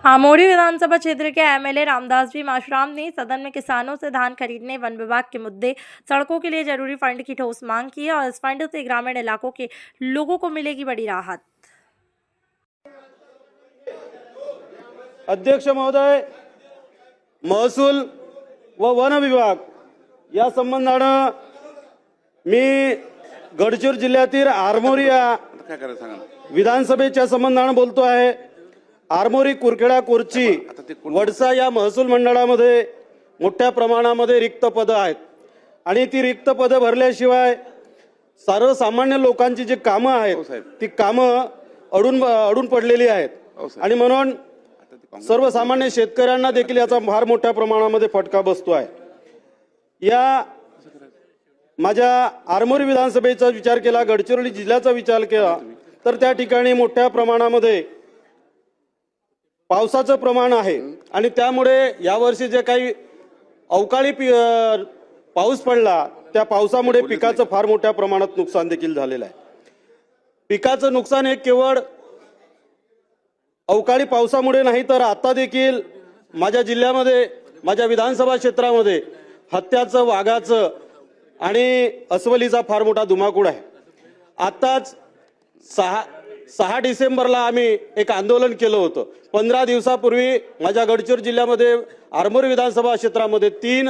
आमोरी विधानसभा क्षेत्र के एमएलए रामदास जी माशराम ने सदन में किसानों से धान खरीदने, वन विभाग के मुद्दे, सड़कों के लिए जरूरी फंड की ठोस मांग की है और इस फंड से ग्रामीण इलाकों के लोगों को मिलेगी बड़ी राहत। अध्यक्ष महोदय, महसूल व वन विभाग या संबंधानं मी गडचिरोली जिल्ह्यातील आरमोरी या विधानसभेच्या संबंधानं बोलतो आहे। आरमोरी, कुरखेडा, कोरची, वडसा या महसूल मंडळामध्ये मोठ्या प्रमाणामध्ये रिक्त पदं आहेत आणि ती रिक्त पदं भरल्याशिवाय सर्वसामान्य लोकांची जी कामं आहेत ती कामं अडून पडलेली आहेत आणि म्हणून सर्वसामान्य शेतकऱ्यांना देखील याचा फार मोठ्या प्रमाणामध्ये फटका बसतो आहे। या माझ्या आरमोरी विधानसभेचा विचार केला, गडचिरोली जिल्ह्याचा विचार केला तर त्या ठिकाणी मोठ्या प्रमाणामध्ये पावसाचं प्रमाण आहे आणि त्यामुळे यावर्षी जे काही अवकाळी पाऊस पडला त्या पावसामुळे पिकाचं फार मोठ्या प्रमाणात नुकसान देखील झालेलं आहे। पिकाचं नुकसान हे केवळ अवकाळी पावसामुळे नाही तर आता देखील माझ्या जिल्ह्यामध्ये, माझ्या विधानसभा क्षेत्रामध्ये हत्याचं, वाघाचं आणि अस्वलीचा फार मोठा धुमाकूळ आहे। आताच 6 डिसेंबरला आम्ही एक आंदोलन केलं होतं। 15 दिवसापूर्वी माझ्या गडचिरोली जिल्ह्यामध्ये आरमोरी विधानसभा क्षेत्रामध्ये 3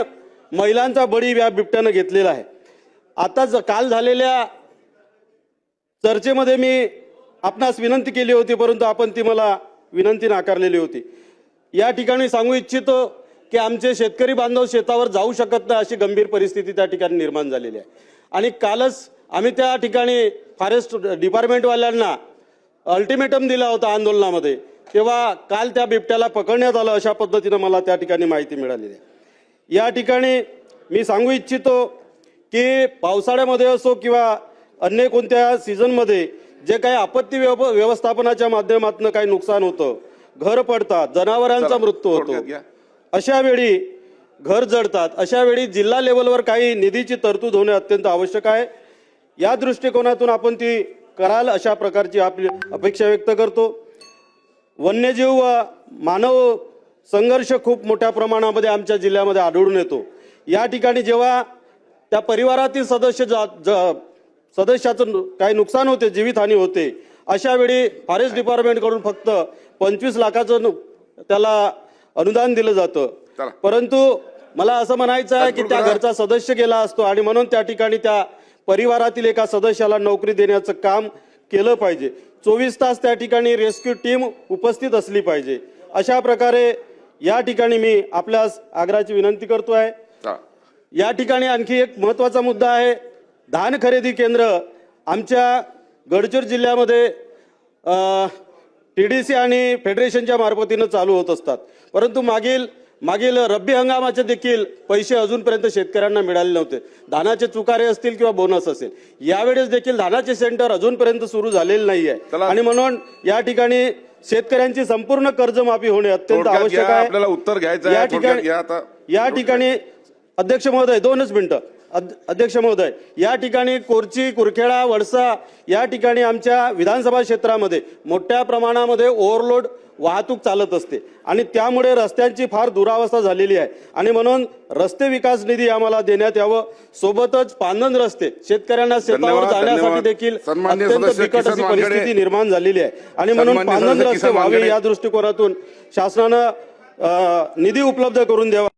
महिलांचा बळी या बिबट्यानं घेतलेला आहे। आताच काल झालेल्या चर्चेमध्ये मी आपणास विनंती केली होती, परंतु आपण ती मला विनंती नाकारलेली होती। या ठिकाणी सांगू इच्छितो की आमचे शेतकरी बांधव शेतावर जाऊ शकत नाही अशी गंभीर परिस्थिती त्या ठिकाणी निर्माण झालेली आहे आणि कालच आम्ही त्या ठिकाणी फॉरेस्ट डिपार्टमेंटवाल्यांना अल्टिमेटम दिला होता आंदोलनामध्ये, तेव्हा काल त्या बिबट्याला पकडण्यात आलं अशा पद्धतीने मला त्या ठिकाणी माहिती मिळालेली आहे। या ठिकाणी मी सांगू इच्छितो की पावसाळ्यामध्ये असो किंवा अन्य कोणत्या सीझनमध्ये जे काही आपत्ती व्यवस्थापनाच्या माध्यमातून काही नुकसान होतं, घर पडतात, जनावरांचा मृत्यू होतो, अशा वेळी घर जळतात, अशा वेळी जिल्हा लेवलवर काही निधीची तरतूद होणे अत्यंत आवश्यक आहे। या दृष्टिकोनातून आपण ती कराल अशा प्रकारची आपली अपेक्षा व्यक्त करतो। वन्यजीव व मानव संघर्ष खूप मोठ्या प्रमाणामध्ये आमच्या जिल्ह्यामध्ये आढळून येतो। या ठिकाणी जेव्हा त्या परिवारातील सदस्याचं काही नुकसान होते, जीवितहानी होते, अशा वेळी फॉरेस्ट डिपार्टमेंटकडून फक्त 25 लाखाचं त्याला अनुदान दिलं जातं। परंतु मला असं म्हणायचं आहे की त्या घरचा सदस्य गेला असतो आणि म्हणून त्या ठिकाणी त्या परिवारातील एका सदस्याला नोकरी देण्याचं काम केलं पाहिजे। 24 तास त्या ठिकाणी रेस्क्यू टीम उपस्थित असली पाहिजे। अशा प्रकारे या ठिकाणी मी आपल्यास आग्रहाची विनंती करतो आहे। या ठिकाणी आणखी एक महत्त्वाचा मुद्दा आहे, धान खरेदी केंद्र आमच्या गडचिरोली जिल्ह्यामध्ये TDC आणि फेडरेशनच्या मार्फतीने चालू होत असतात, परंतु मागील रब्बी हंगामाचे देखील पैसे अजूनपर्यंत शेतकऱ्यांना मिळाले नव्हते। धानाचे चुकारे असतील किंवा बोनस असेल, यावेळेस देखील धानाचे सेंटर अजूनपर्यंत सुरू झालेले नाहीये आणि म्हणून या ठिकाणी शेतकऱ्यांची संपूर्ण कर्जमाफी होणे अत्यंत आवश्यक आहे। आपल्याला उत्तर घ्यायचं आहे। या ठिकाणी अध्यक्ष महोदय 2च मिनिटं। अध्यक्ष महोदय, या ठिकाणी कोरची, कुरखेडा, वडसा या ठिकाणी आमच्या विधानसभा क्षेत्रामध्ये मोठ्या प्रमाणामध्ये ओव्हरलोड वाहतूक चालत असते आणि त्यामुळे रस्त्यांची फार दुरावस्था झालेली आहे आणि म्हणून रस्ते विकास निधी आम्हाला देण्यात यावं। सोबतच पांदन रस्ते, शेतकऱ्यांना शेतावर जाण्यासाठी देखील अत्यंत बिकट अशी परिस्थिती निर्माण झालेली आहे आणि म्हणून पांदन रस्ते व्हावे या दृष्टिकोनातून शासनानं निधी उपलब्ध करून द्यावा।